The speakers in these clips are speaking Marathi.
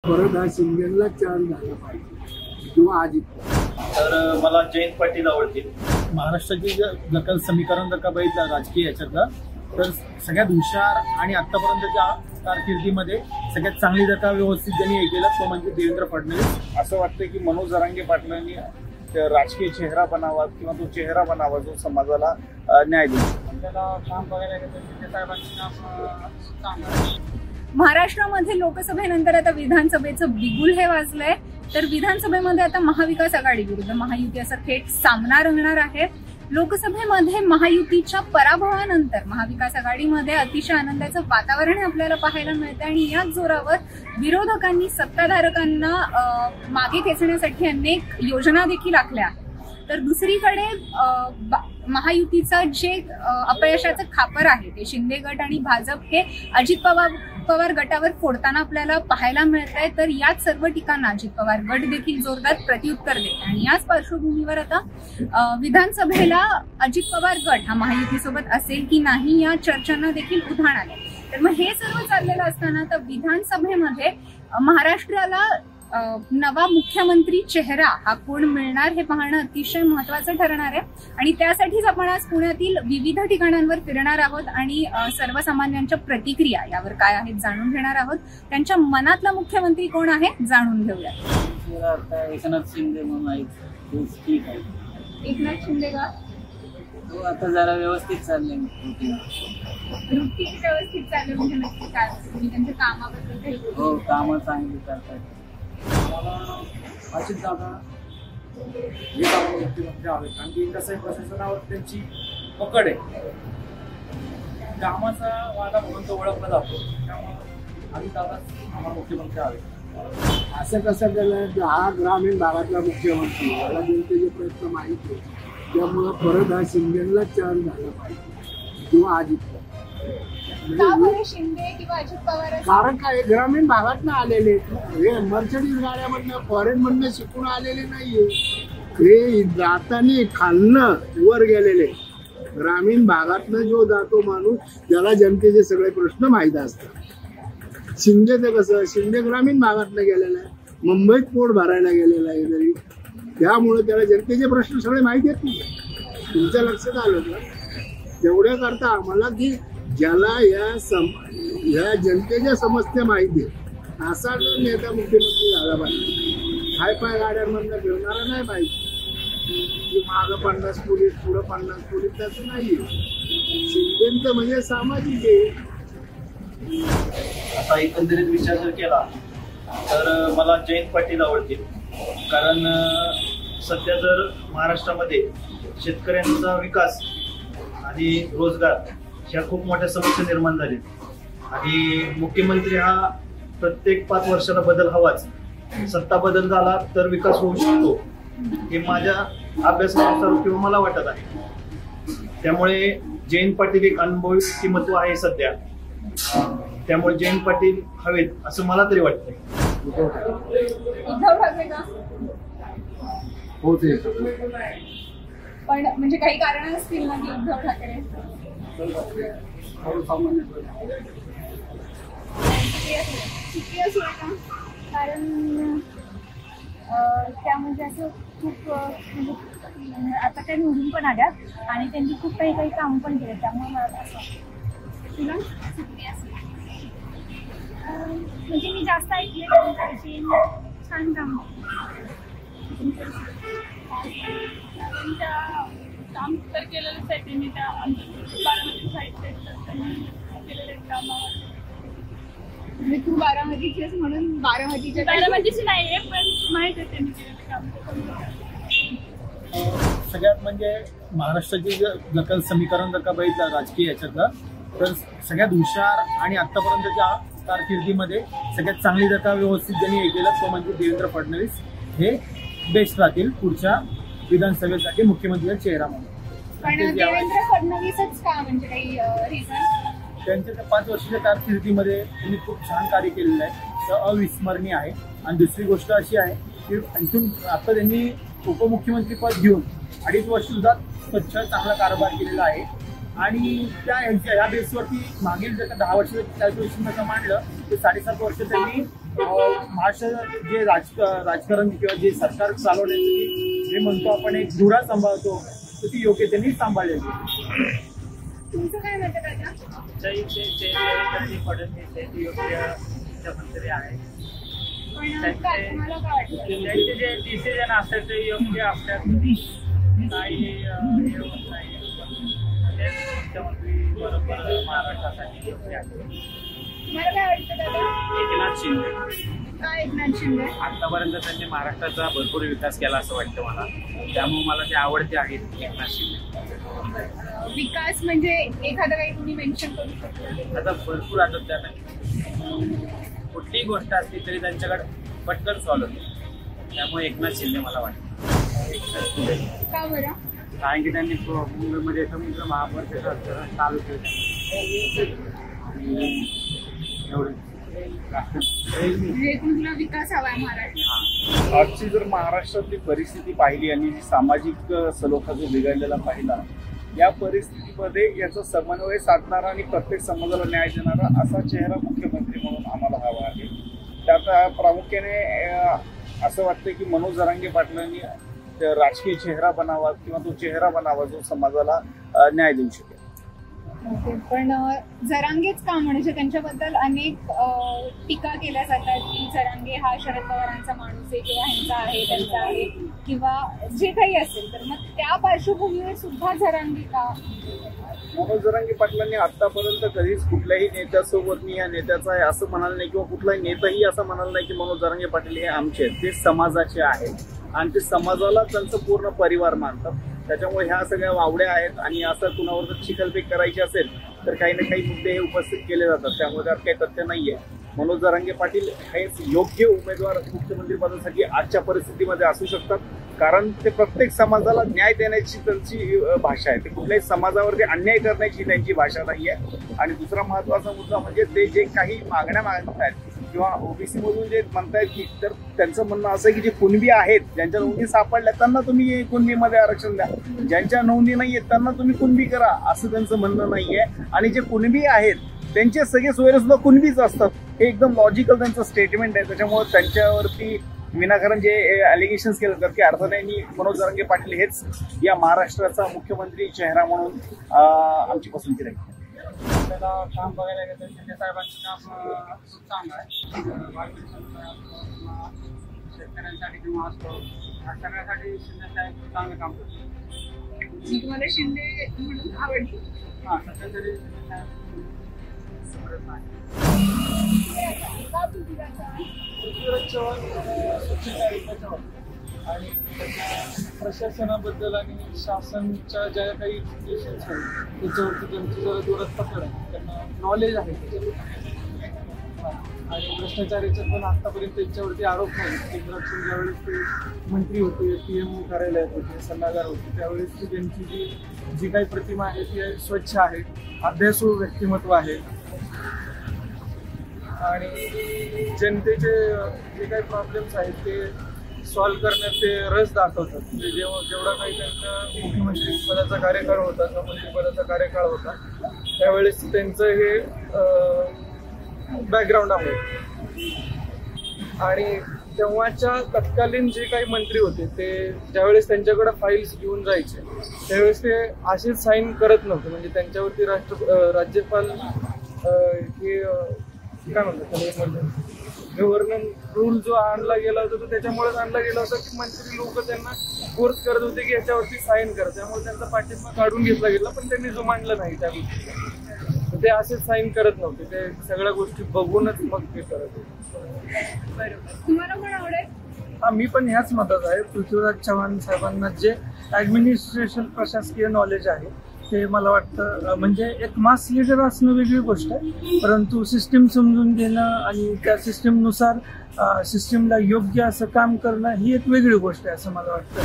परत हा शिंदेला चान्स झाला पाहिजे किंवा अजित पवार. तर मला जयंत पाटील आवडतील. महाराष्ट्राची जर समीकरण जर का बघितलं राजकीय याच्यातलं तर सगळ्यात हुशार आणि आतापर्यंतच्या कारकिर्दीमध्ये सगळ्यात चांगली जर का व्यवस्थित ज्यांनी हे केलं तो म्हणजे देवेंद्र फडणवीस. असं वाटतं की मनोज जरांगे पाटलांनी राजकीय चेहरा बनावा किंवा तो चेहरा बनावा जो समाजाला न्याय देईल. त्याला काम बघायला गेलं तर साहेबांचं काम महाराष्ट्रामध्ये लोकसभेनंतर आता विधानसभेचं बिगुल हे वाजलंय. तर विधानसभेमध्ये आता महाविकास आघाडी विरुद्ध महायुती असा थेट सामना रंगणार आहे. लोकसभेमध्ये महायुतीच्या पराभवानंतर महाविकास आघाडीमध्ये अतिशय आनंदाचं वातावरण आपल्याला पाहायला मिळतं आणि याच जोरावर विरोधकांनी सत्ताधारकांना मागे खेचण्यासाठी अनेक योजना देखील आखल्या आहेत. तर दुसरीकडे महायुतीचं जे अपयशाचं खापर आहे ते शिंदे गट आणि भाजप हे अजित पवार गटावर फोडताना आपल्याला पाहायला मिळत आहे. तर याच सर्व ठिकाणी अजित पवार गट देखील जोरदार प्रत्युत्तर देत आणि याच पार्श्वभूमीवर आता विधानसभेला अजित पवार गट हा महायुतीसोबत असेल की नाही या चर्चांना देखील उधाण आले. तर मग हे सर्व चाललेलं असताना आता विधानसभेमध्ये महाराष्ट्राला नवा मुख्यमंत्री चेहरा हा कोण मिळणार हे पाहणं अतिशय महत्वाचं ठरणार आहे. आणि त्यासाठीच आपण आज पुण्यातील विविध ठिकाणांवर फिरणार आहोत आणि सर्वसामान्यांच्या प्रतिक्रिया यावर काय आहेत जाणून घेणार आहोत. त्यांच्या मनातला मुख्यमंत्री कोण आहे जाणून घेऊया. एकनाथ शिंदे म्हणून ठीक आहे. एकनाथ शिंदे का तो आता जरा व्यवस्थित चाललंय. रुटीन व्यवस्थित चाललं म्हणजे नक्की काय तुम्ही त्यांच्या कामाबद्दल काही हो कामं चांगली करतात. अजित दादा हे मुख्यमंत्री हवे कारण की कसं आहे प्रशासनावर त्यांची पकड आहे. कामाचा वादा म्हणून तो ओळखला जातो त्यामुळे अजित दादा आम्हाला मुख्यमंत्री हवे. असं कसं केलं हा ग्रामीण भागातला मुख्यमंत्री याला जनतेचे प्रयत्न माहिती आहे त्यामुळं परत हा शिंदेला चान्स झाला पाहिजे किंवा अजित पवार. शिंदे किंवा अजित पवार कारण काय ग्रामीण भागातनं आलेले हे मर्सिडीज गाड्यामधनं फॉरेन मधनं शिकून आलेले नाहीये. हे जाताना खालनं वर गेलेले ग्रामीण भागातनं जो जातो माणूस ज्याला जनतेचे सगळे प्रश्न माहीत असतात. शिंदेचं कसं शिंदे ग्रामीण भागातनं गेलेला आहे मुंबईत पोट भरायला गेलेला आहे तरी त्यामुळे त्याला जनतेचे प्रश्न सगळे माहिती आहेत नाही. तुमच्या लक्षात आलं का तेवढ्या करता आम्हाला की ज्याला या जनतेच्या समस्या माहिती आहे असा जर नेता मुख्यमंत्री झाला पाहिजे. हाय पाय गाड्यांमधनं फिरणारा नाही पाहिजे की मागं 50 पोलीस पुढं 50 पोलीस त्याचं नाहीये. शिंदेचं म्हणजे सामाजिक आहे. आता एकंदरीत विचार जर केला तर मला जयंत पाटील आवडतील. कारण सध्या जर महाराष्ट्रामध्ये शेतकऱ्यांचा विकास आणि रोजगार ह्या खूप मोठ्या समस्या निर्माण झाल्या आणि मुख्यमंत्री हा प्रत्येक 5 वर्षाला बदल हवाच. सत्ता बदल झाला तर विकास होऊ शकतो हे माझ्या अभ्यासानुसार किंवा मला वाटत आहे. त्यामुळे जयंत पाटील एक अनुभवी व्यक्तिमत्व आहे सध्या त्यामुळे जयंत पाटील हवेत असं मला तरी वाटतंय. उद्धव ठाकरे का हो ते पण म्हणजे काही कारण असतील ना की उद्धव ठाकरे कारण त्यामध्ये असं खूप म्हणजे आता त्या निवडून पण आल्यात आणि त्यांनी खूप काही काम पण केले त्यामुळे मला असं तुला म्हणजे मी जास्त ऐकले त्यांची छान काम काम तर केलेलंच आहे त्यांनी त्या बारामती साईड केलेले कामावर. म्हणजे तू बारामतीचीच म्हणून बारामतीची नाहीये पण माहित आहे त्यांनी केलेलं काम. सगळ्यात म्हणजे महाराष्ट्राची जर समीकरण जर का बघितलं राजकीय याच्यातलं तर सगळ्यात हुशार आणि आतापर्यंतच्या कारकिर्दीमध्ये सगळ्यात चांगली जर का व्यवस्थित ज्यांनी हे केलं तो म्हणजे देवेंद्र फडणवीस हे बेस्ट राहतील पुढच्या विधानसभेसाठी मुख्यमंत्र्यांचा चेहरा म्हणून. देवेंद्र फडणवीसच का म्हणजे काही रिझन त्यांच्या 5 वर्षाच्या कारकिर्दीमध्ये त्यांनी खूप छान कार्य केलेलं आहे तर अविस्मरणीय आहे. आणि दुसरी गोष्ट अशी आहे की आणखी आता त्यांनी उपमुख्यमंत्रीपद घेऊन 2.5 वर्ष सुद्धा स्वच्छ चांगला कारभार केलेला आहे आणि या बेसवरती मागील जर 10 वर्ष कॅल्क्युलेशन जसं मांडलं ते 7.5 वर्ष त्यांनी महाराष्ट्र जे राजकारण किंवा जे सरकार चालवण्याची जे म्हणतो आपण एक धुरा सांभाळतो तर ती योग्य त्यांनी सांभाळलेली. तुमचं काय मत आहे दादा? फडणवीस हे योग्य मुख्यमंत्री आहे. पण काय तुम्हाला काय वाटतं? त्यांचे जे डिसिजन असतात ते योग्य असतात, काही हे होत नाही. मुख्यमंत्री बरोबर महाराष्ट्रासाठी योग्य आहे. मला काय वाटतं दादा? एकनाथ शिंदे. काय एकनाथ शिंदे? आतापर्यंत त्यांनी महाराष्ट्राचा भरपूर विकास केला असं वाटतं मला, त्यामुळे मला ते आवडते आहेत एकनाथ शिंदे. विकास म्हणजे एखादं काही तुम्ही मेन्शन करू शकता? आता भरपूर आठवत त्या कुठलीही गोष्ट असली तरी त्यांच्याकडे पटकन सॉल्व्ह होते, त्यामुळे एकनाथ शिंदे मला वाटतं. का बरं? कारण की त्यांनी मुंबईमध्ये समुद्र महामार्ग चालू केलं म्हणजे तुमचा विकास हवाय महाराष्ट्रात. आजची जर महाराष्ट्रातली परिस्थिती पाहिली आणि जी सामाजिक सलोखा जो बिघडलेला पाहिला, या परिस्थितीमध्ये याचा समन्वय साधणारा आणि प्रत्येक समाजाला न्याय देणारा असा चेहरा मुख्यमंत्री म्हणून आम्हाला हवा आहे. त्यात प्रामुख्याने असं वाटतं की मनोज जरांगे पाटलांनी राजकीय चेहरा बनावा किंवा तो चेहरा बनावा जो समाजाला न्याय देऊ शकेल. पण जरांगेच का म्हणजे त्यांच्याबद्दल अनेक टीका केल्या जातात की जरांगे हा शरद पवारांचा माणूस आहे किंवा ह्यांचा आहे त्यांचा आहे किंवा जे काही असेल, तर मग त्या पार्श्वभूमीवर सुद्धा जरांगे का? मनोज जरांगे पाटलांनी आतापर्यंत कधीच कुठल्याही नेत्यासोबत मी या नेत्याचा आहे असं म्हणाल नाही किंवा कुठलाही नेताही असं म्हणाल नाही की मनोज जरांगे पाटील हे आमचे आहेत. ते समाजाचे आहेत आणि ते समाजाला त्यांचं पूर्ण परिवार मानतात. त्याच्यामुळे ह्या सगळ्या वावड्या आहेत आणि असं कुणावर जर चिखलफेक करायची असेल तर काही ना काही मुद्दे हे उपस्थित केले जातात, त्यामुळे त्यात काही तथ्य नाहीये. मनोज जरांगे पाटील हेच योग्य उमेदवार मुख्यमंत्री पदासाठी आजच्या परिस्थितीमध्ये असू शकतात, कारण ते प्रत्येक समाजाला न्याय देण्याची त्यांची भाषा आहे. ते कुठल्याही समाजावरती अन्याय करण्याची त्यांची भाषा नाहीये. आणि दुसरा महत्वाचा मुद्दा म्हणजे ते जे काही मागण्या मागत आहेत किंवा ओबीसी मधून जे म्हणतायत की, तर त्यांचं म्हणणं असं की जे कुणबी आहेत ज्यांच्या नोंदी सापडल्या त्यांना तुम्ही कुणबीमध्ये आरक्षण द्या, ज्यांच्या नोंदी नाही आहेत त्यांना तुम्ही कुणबी करा, असं त्यांचं म्हणणं नाहीये. आणि जे कुणबी आहेत त्यांचे सगळे सोयरे सुद्धा कुणबीच असतात, हे एकदम लॉजिकल त्यांचं स्टेटमेंट आहे. त्याच्यामुळे त्यांच्यावरती विनाकारण जे अलिगेशन्स केले जातात की अर्थाने मनोज जरांगे पाटील हेच या महाराष्ट्राचा मुख्यमंत्री चेहरा म्हणून आमची पसंती राहील. आपल्याला काम बघायला गेलं तर शिंदे साहेबांचं काम खूप चांगलं आहे. शेतकऱ्यांसाठी किंवा असतो सगळ्यासाठी शिंदे साहेब चांगलं काम करतो. तुम्हाला शिंदे म्हणून आवडली? हां, सध्यातरी शिंदे साहेब पृथ्वीराज चव्हाण आणि प्रशासनाबद्दल आणि शासनच्या ज्या काही इन्स्टिट्यूशन्स आहेत त्याच्यावरती त्यांची जरा जोरात पकड आहे, त्यांना नॉलेज आहे आणि भ्रष्टाचार याच्यात पण आतापर्यंत त्यांच्यावरती आरोप नाही. केंद्रातून ज्यावेळेस ते मंत्री होते, PM कार्यालयात होते, सल्लागार होते, त्यावेळेस त्यांची जी काही प्रतिमा आहे ती स्वच्छ आहे, अभ्यासू व्यक्तिमत्व आहे आणि जनतेचे जे काही प्रॉब्लेम्स आहेत ते सॉल्व्ह करण्यात ते रस दाखवतात. म्हणजे जेवढा काही त्यांचा मुख्यमंत्री पदाचा कार्यकाळ होता, मंत्री पदाचा कार्यकाळ होता, त्यावेळेस त्यांचं हे बॅकग्राऊंड आहे. आणि तेव्हाच्या तत्कालीन जे काही मंत्री होते ते ज्यावेळेस त्यांच्याकडे फाईल्स घेऊन जायचे त्यावेळेस ते असेच साईन करत नव्हते. म्हणजे त्यांच्यावरती राज्यपाल हे काय म्हणतात गव्हर्नन्स रूल जो आणला गेला होता तो त्याच्यामुळेच आणला गेला होता की मंत्री लोक त्यांना फोर्स करत होते की याच्यावरती साईन करा, त्यामुळे त्यांचा पाठिंबा काढून घेतला गेला, पण त्यांनी जुमानलं नाही त्या गोष्टी. ते असेच साईन करत नव्हते, ते सगळ्या गोष्टी बघूनच मग ते करत होते. तुम्हाला पण आवडेल? हा, मी पण ह्याच मतात आहे. पृथ्वीराज चव्हाण साहेबांना जे ऍडमिनिस्ट्रेशन प्रशासकीय नॉलेज आहे ते मला वाटतं म्हणजे एक मास लीडर असणं वेगळी गोष्ट आहे, परंतु सिस्टीम समजून घेणं आणि त्या सिस्टीमनुसार सिस्टीमला योग्य असं काम करणं ही एक वेगळी गोष्ट आहे असं मला वाटतं.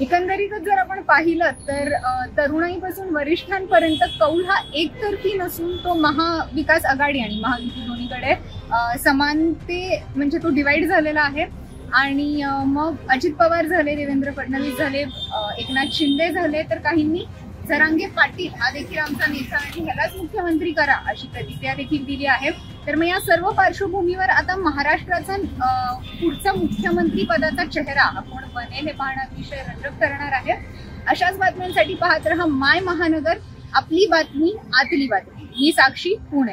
एकंदरीतच जर आपण पाहिलं तर तरुणाईपासून वरिष्ठांपर्यंत कौल हा एकतर्फी नसून तो महाविकास आघाडी आणि महायुती दोन्हीकडे समानते म्हणजे तो डिवाइड झालेला आहे. आणि मग अजित पवार झाले, देवेंद्र फडणवीस झाले, एकनाथ शिंदे झाले, तर काहींनी जरांगे पाटील हा देखील आमचा नेता आणि ह्यालाच मुख्यमंत्री करा अशी प्रतिक्रिया देखील दिली आहे. तर मग या सर्व पार्श्वभूमीवर आता महाराष्ट्राचा पुढचा मुख्यमंत्री पदाचा चेहरा हा कोण बनेल हे पाहणं अतिशय रंजक करणार आहे. अशाच बातम्यांसाठी पाहत रहा माय महानगर, आपली बातमी आतली बातमी. मी साक्षी, पुणे.